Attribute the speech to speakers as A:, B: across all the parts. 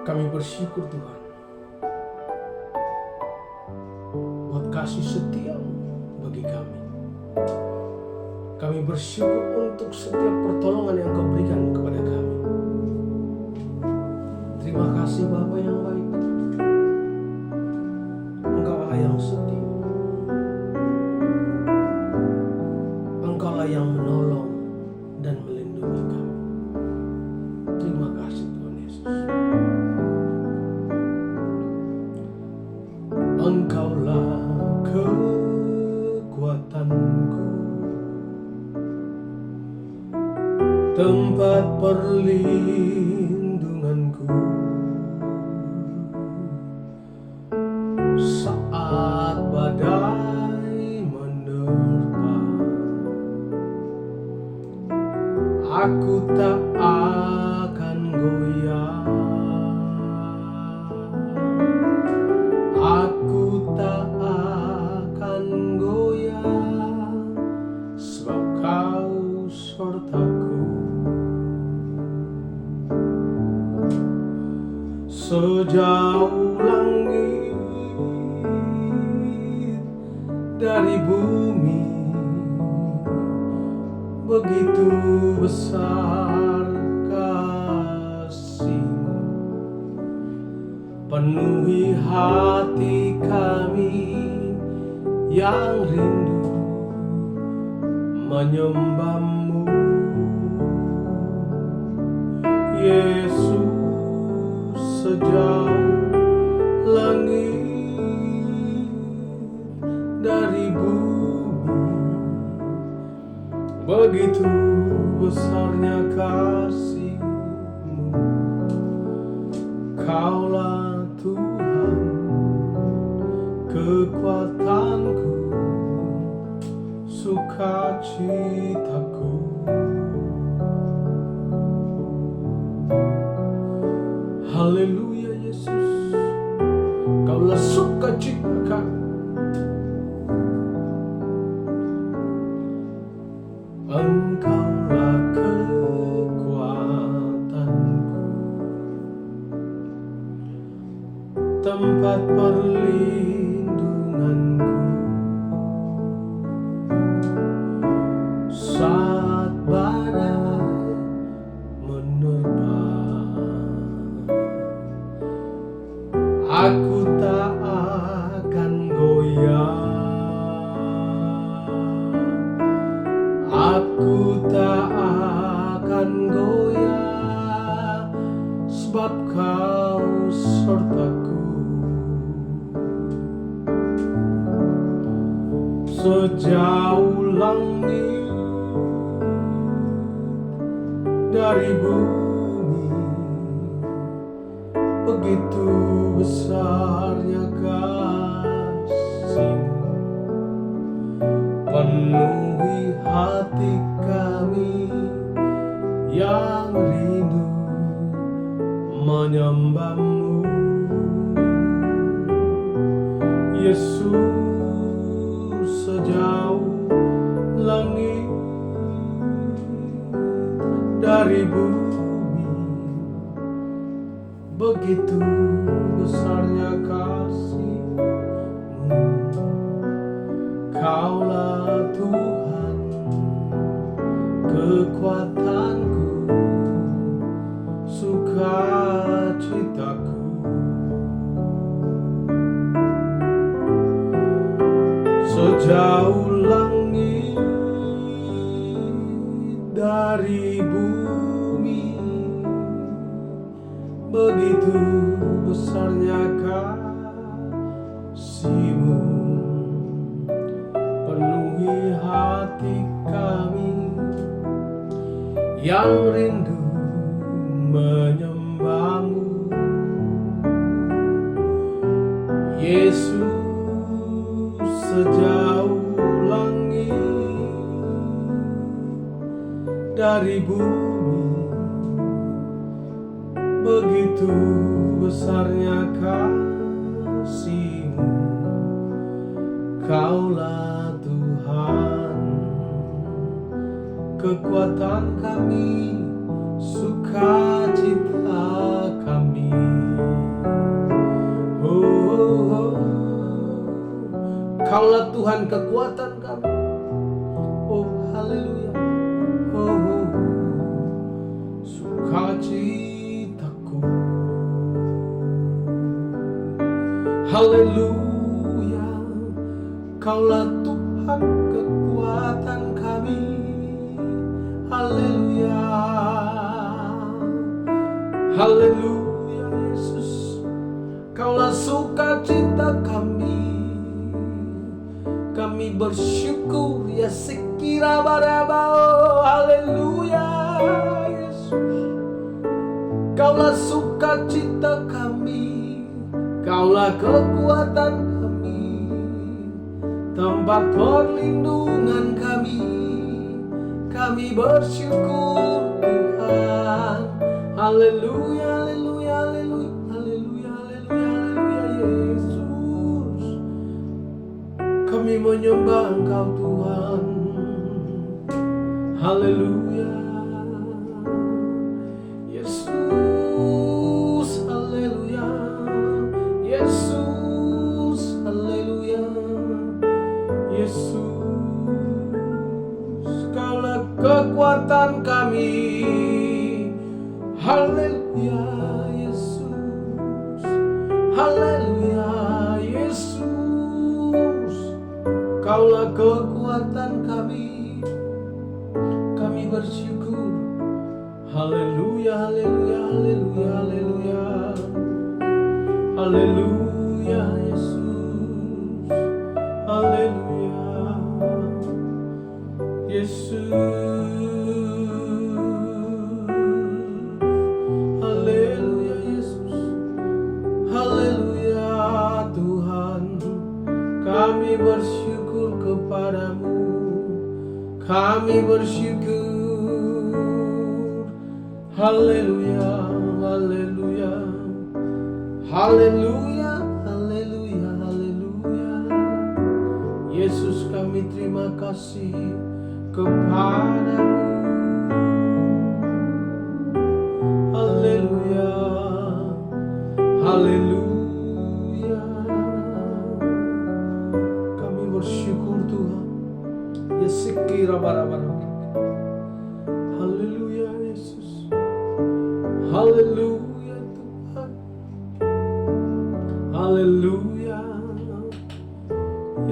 A: Kami bersyukur Tuhan buat kasih setia-Mu bagi kami. Kami bersyukur untuk setiap pertolongan yang Kau berikan kepada kami. Terima kasih Bapa yang baik. Engkau Allah yang setia. Engkaulah yang menolong dan melindungi kami. Terima kasih Tuhan Yesus. Engkaulah kekuatanku, tempat perlindunganku saat badai menerpa. Aku tak akan goyah, aku tak akan goyah, sebab Kau sertaku. Sejauh langit dari bumi, begitu besar kasih-Mu. Penuhi hati kami yang rindu menyembah-Mu, Yesus. Sejauh langit dari bumi, begitu besarnya kasih-Mu. Kaulah Tuhan, kekuatanku, sukacitaku. Haleluya Yesus, Kaulah sukacitaku. Engkaulah kekuatanku, tempat perlindunganku saat badai menerpa. Aku tak akan goyah, aku tak akan goyah, sebab Kau sertaku. Sejauh langit dari bumi, begitu besarnya kasih-Mu. Penuhi hati kami yang rindu menyembah-Mu, Yesus. Sejauh langit dari bumi, begitu besarnya kasih-Mu. Kaulah Tuhan, kekuatanku, sukacitaku. Sejauh langit dari bumi, begitu besarnya kasih-Mu. Penuhi hati kami yang rindu menyembah-Mu, Yesus. Sejauh langit dari bumi, begitu besarnya kasih-Mu. Kaulah Tuhan, kekuatan kami, sukacita kami. Oh, Kaulah Tuhan kekuatan kami. Oh, haleluya. Oh, sukacitaku. Haleluya. Kaulah Tuhan kekuatan kami. Haleluya. Haleluya Yesus. Kaulah sukacita kami. Kami bersyukur ya sekira barabao. Haleluya Yesus. Kaulah sukacita kami. Kaulah kekuatan kami. Tempat perlindungan kami. Kami bersyukur Tuhan. Haleluya, haleluya, haleluya, haleluya, haleluya, haleluya Yesus. Kami menyembah Engkau Tuhan. Haleluya Yesus. Haleluya Yesus. Haleluya Yesus. Kaulah kekuatan kami. Haleluya Yesus. Haleluya Yesus. Kaulah kekuatan kami. Kami bersyukur. Haleluya, haleluya, haleluya, haleluya. Haleluya Yesus. Haleluya Yesus. Haleluya Yesus. Haleluya Tuhan. Kami bersyukur kepadamu. Kami bersyukur. Haleluya. Haleluya. Haleluya. Haleluya. Haleluya. Yesus, kami terima kasih kepadamu. Haleluya. Haleluya. Kami bersyukur Tuhan. Ya sekira bara-bara. Haleluya Yesus. Haleluya Tuhan. Haleluya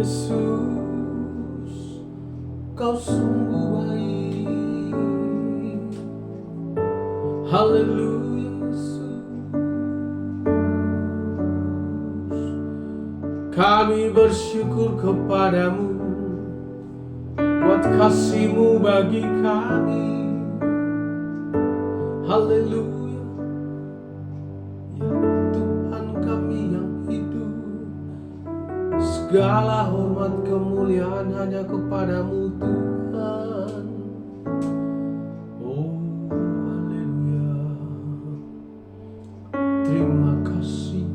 A: Yesus. Kau sungguh baik. Haleluya Yesus. Kami bersyukur kepadamu buat kasih-Mu bagi kami. Haleluya. Ya Tuhan kami yang hidup, segala hormat kemuliaan hanya kepadamu Tuhan. Oh haleluya. Terima kasih.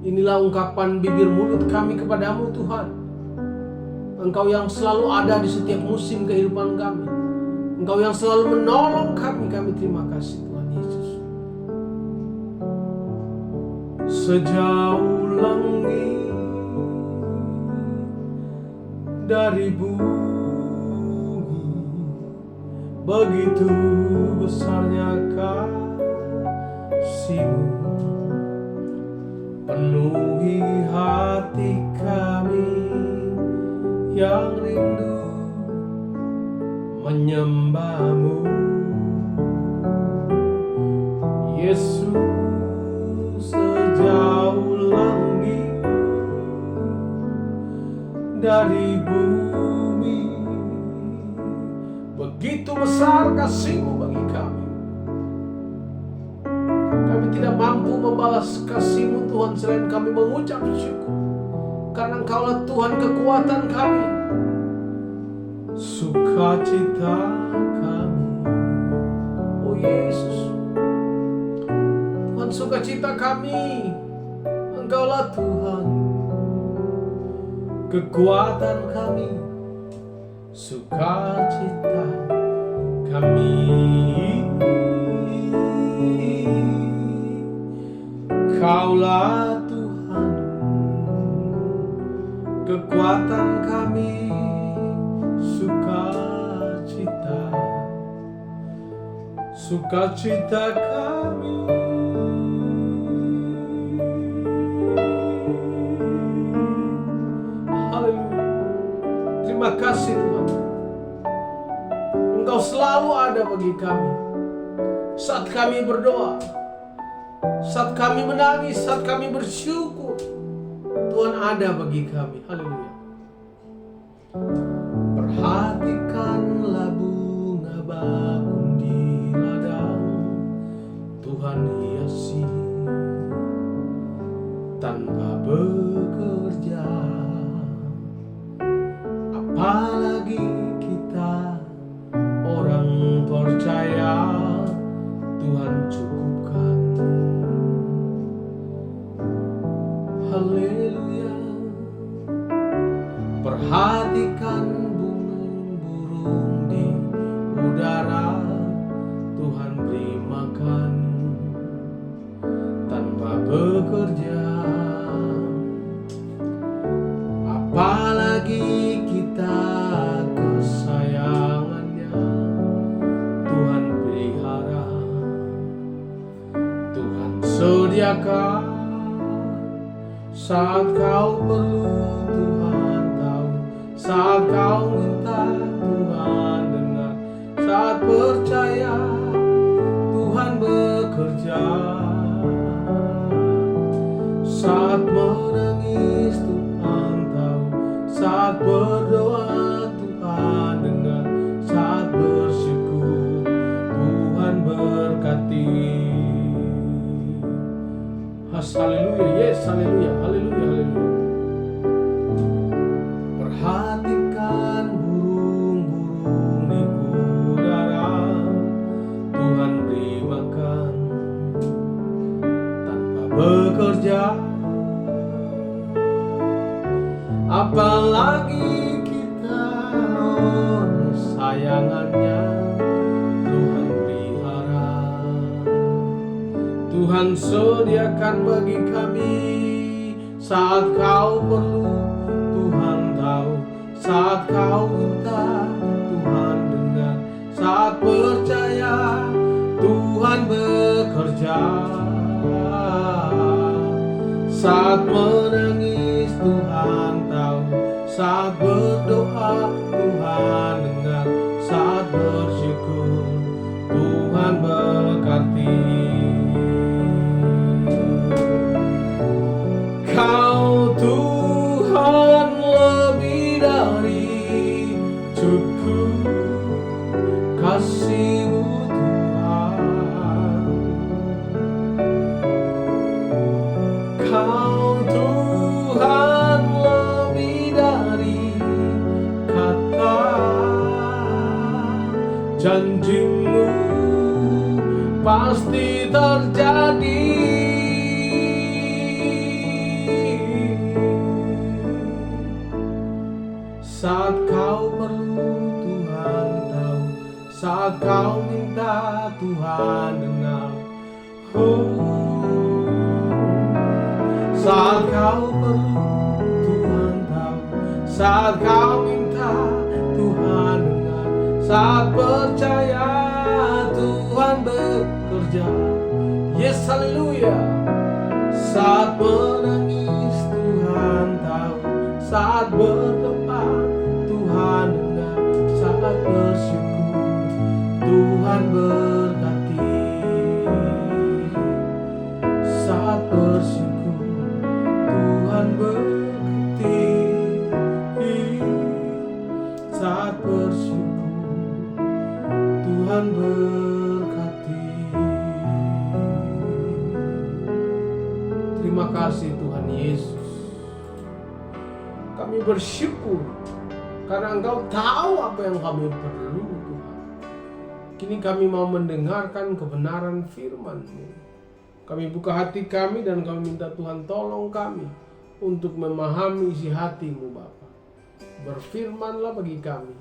A: Inilah ungkapan bibir mulut kami kepadamu Tuhan. Engkau yang selalu ada di setiap musim kehidupan kami. Engkau yang selalu menolong kami. Kami terima kasih Tuhan Yesus. Sejauh langit dari bumi, begitu besarnya kasih-Mu. Penuhi hati kami yang rindu menyembah-Mu. Yesus, sejauh langit dari bumi, begitu besar kasih-Mu bagi kami. Kami tidak mampu membalas kasih-Mu Tuhan selain kami mengucap syukur. Karena Engkaulah Tuhan kekuatan kami, sukacita kami. Oh Yesus, Tuhan sukacita kami. Engkaulah Tuhan kekuatan kami, sukacita kami. Engkaulah Tuhan, kekuatan kami, sukacita kami. Haleluya. Terima kasih Tuhan. Engkau selalu ada bagi kami. Saat kami berdoa, saat kami menangis, saat kami bersyukur, Tuhan ada bagi kami. Haleluya. Perhatikanlah bunga bakung di ladang, Tuhan hiasi tanpa bekerja. Apalagi kita orang percaya, Tuhan cukupkan. Haleluya. Perhatikan burung di udara, Tuhan beri makan tanpa bekerja. Apalagi kita kesayangannya, Tuhan pelihara, Tuhan sediakan saat kau perlu. Tuhan tahu saat kau minta, Tuhan dengar. Saat percaya, Tuhan bekerja. Saat menangis, Tuhan tahu. Saat berdoa, Tuhan dengar. Saat bersyukur, Tuhan berkati. Haleluya, yes, haleluya, haleluya, haleluya. Perhatikan burung-burung di udara, Tuhan beri makan tanpa bekerja. Apalagi kita sayangannya, Tuhan pelihara, Tuhan sediakan bagi kami. Saat kau perlu, Tuhan tahu. Saat kau minta, Tuhan dengar. Saat percaya, Tuhan bekerja. Saat menangis, Tuhan tahu. Saat berdoa, Tuhan dengar. Saat bersyukur, Tuhan berkati. Kau Tuhan lebih dari cukup, kasih-Mu Tuhan. Kau Tuhan lebih dari kata, janji-Mu pasti terjadi. Saat kau perlu, Tuhan tahu. Saat kau minta, Tuhan dengar. Oh, saat kau perlu, Tuhan tahu. Saat kau minta, Tuhan dengar. Saat percaya, Tuhan bekerja. Yes, haleluya. Saat menangis, Tuhan tahu. Saat berdoa, Tuhan dengar. Saat bersyukur, Tuhan berkati. Saat bersyukur, Tuhan berkati. Saat bersyukur, Tuhan berkati. Terima kasih Tuhan Yesus. Kami bersyukur karena Engkau tahu apa yang kami perlu, Tuhan. Kini kami mau mendengarkan kebenaran firman-Mu. Kami buka hati kami dan kami minta Tuhan tolong kami untuk memahami isi hati-Mu, Bapa. Berfirmanlah bagi kami.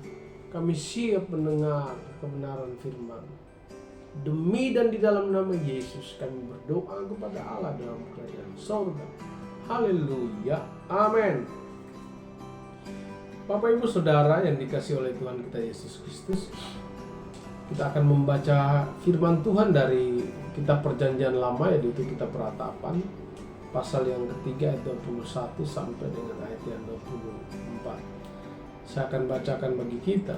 A: Kami siap mendengar kebenaran firman. Demi dan di dalam nama Yesus kami berdoa kepada Allah dalam kerajaan surga. Haleluya. Amin. Bapak Ibu Saudara yang dikasihi oleh Tuhan kita Yesus Kristus, kita akan membaca firman Tuhan dari kitab Perjanjian Lama, yaitu kitab Peratapan, pasal yang ketiga ayat 21 sampai dengan ayat yang 24. Saya akan bacakan bagi kita.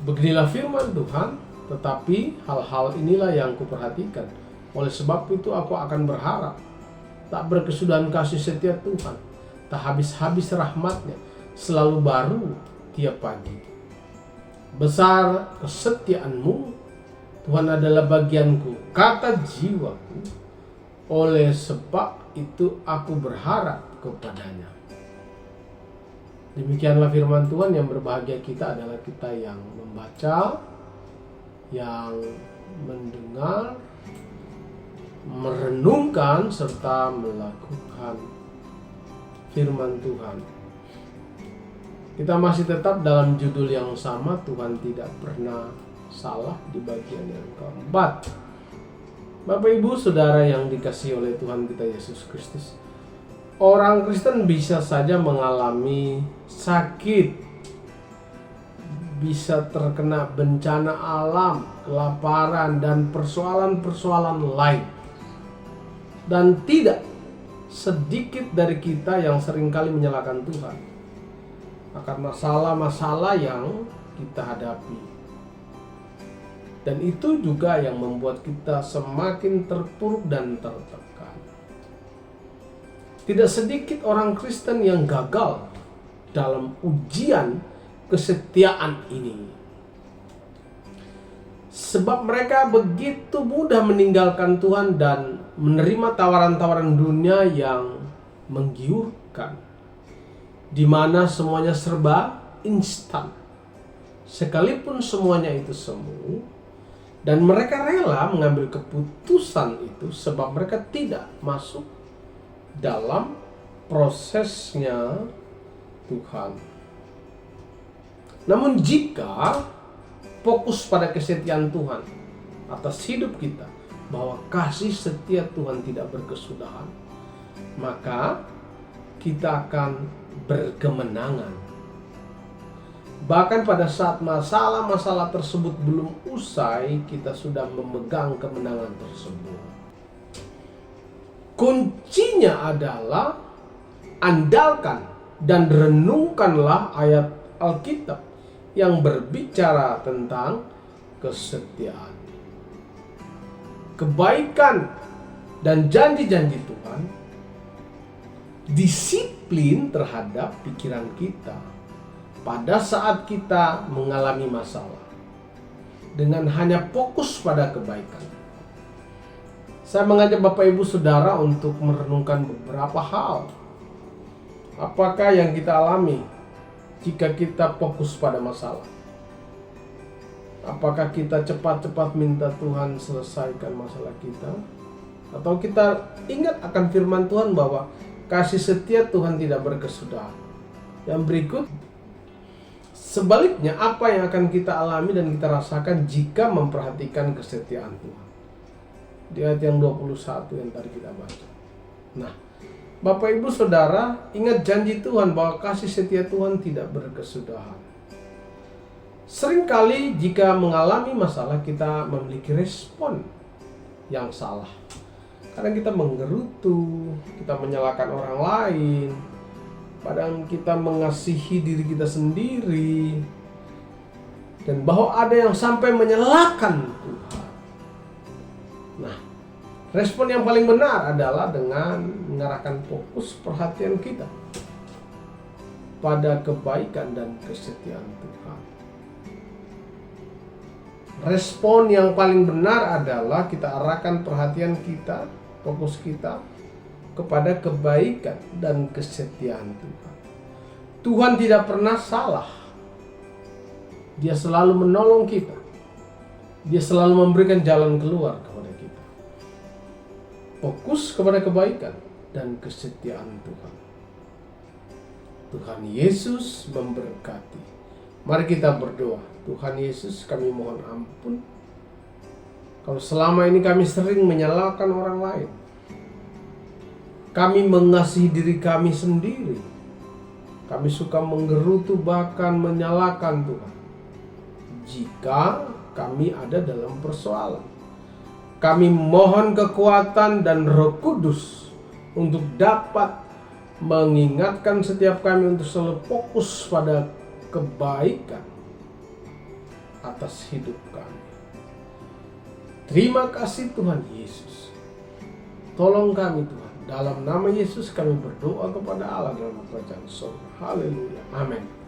A: Beginilah firman Tuhan, tetapi hal-hal inilah yang kuperhatikan. Oleh sebab itu aku akan berharap, tak berkesudahan kasih setia Tuhan, tak habis-habis rahmat-Nya, selalu baru tiap pagi. Besar kesetiaan-Mu, Tuhan adalah bagianku, kata jiwaku. Oleh sebab itu aku berharap kepada-Nya. Demikianlah firman Tuhan. Yang berbahagia kita adalah kita yang membaca, yang mendengar, merenungkan, serta melakukan firman Tuhan. Kita masih tetap dalam judul yang sama, Tuhan tidak pernah salah, di bagian yang keempat. Bapak Ibu Saudara yang dikasihi oleh Tuhan kita Yesus Kristus, orang Kristen bisa saja mengalami sakit, bisa terkena bencana alam, kelaparan, dan persoalan-persoalan lain. Dan tidak sedikit dari kita yang seringkali menyalahkan Tuhan akan masalah-masalah yang kita hadapi. Dan itu juga yang membuat kita semakin terpuruk dan tertekan. Tidak sedikit orang Kristen yang gagal dalam ujian kesetiaan ini, sebab mereka begitu mudah meninggalkan Tuhan dan menerima tawaran-tawaran dunia yang menggiurkan, di mana semuanya serba instan. Sekalipun semuanya itu semu, dan mereka rela mengambil keputusan itu sebab mereka tidak masuk dalam prosesnya Tuhan. Namun jika fokus pada kesetiaan Tuhan atas hidup kita, bahwa kasih setia Tuhan tidak berkesudahan, maka kita akan berkemenangan. Bahkan pada saat masalah-masalah tersebut belum usai, kita sudah memegang kemenangan tersebut. Kuncinya adalah andalkan dan renungkanlah ayat Alkitab yang berbicara tentang kesetiaan, kebaikan, dan janji-janji Tuhan. Disiplin terhadap pikiran kita pada saat kita mengalami masalah, dengan hanya fokus pada kebaikan. Saya mengajak Bapak Ibu Saudara untuk merenungkan beberapa hal. Apakah yang kita alami jika kita fokus pada masalah? Apakah kita cepat-cepat minta Tuhan selesaikan masalah kita? Atau kita ingat akan firman Tuhan bahwa kasih setia Tuhan tidak berkesudahan? Yang berikut, sebaliknya, apa yang akan kita alami dan kita rasakan jika memperhatikan kesetiaan Tuhan? Di ayat yang 21 yang tadi kita baca. Nah, Bapak Ibu Saudara, ingat janji Tuhan bahwa kasih setia Tuhan tidak berkesudahan. Seringkali jika mengalami masalah, kita memiliki respon yang salah. Kadang kita menggerutu, kita menyalahkan orang lain, kadang kita mengasihi diri kita sendiri, dan bahwa ada yang sampai menyalahkan Tuhan. Nah, respon yang paling benar adalah dengan mengarahkan fokus perhatian kita pada kebaikan dan kesetiaan Tuhan. Respon yang paling benar adalah kita arahkan perhatian kita, fokus kita kepada kebaikan dan kesetiaan Tuhan. Tuhan tidak pernah salah. Dia selalu menolong kita. Dia selalu memberikan jalan keluar kepada kita. Fokus kepada kebaikan dan kesetiaan Tuhan. Tuhan Yesus memberkati. Mari kita berdoa. Tuhan Yesus, kami mohon ampun Kalau selama ini kami sering menyalahkan orang lain, kami mengasihi diri kami sendiri, kami suka menggerutu bahkan menyalahkan Tuhan. Jika kami ada dalam persoalan, kami mohon kekuatan dan Roh Kudus untuk dapat mengingatkan setiap kami untuk selalu fokus pada kebaikan atas hidup kami. Terima kasih Tuhan Yesus. Tolong kami Tuhan. Dalam nama Yesus kami berdoa kepada Allah dalam kerajaan surga. Haleluya. Amin.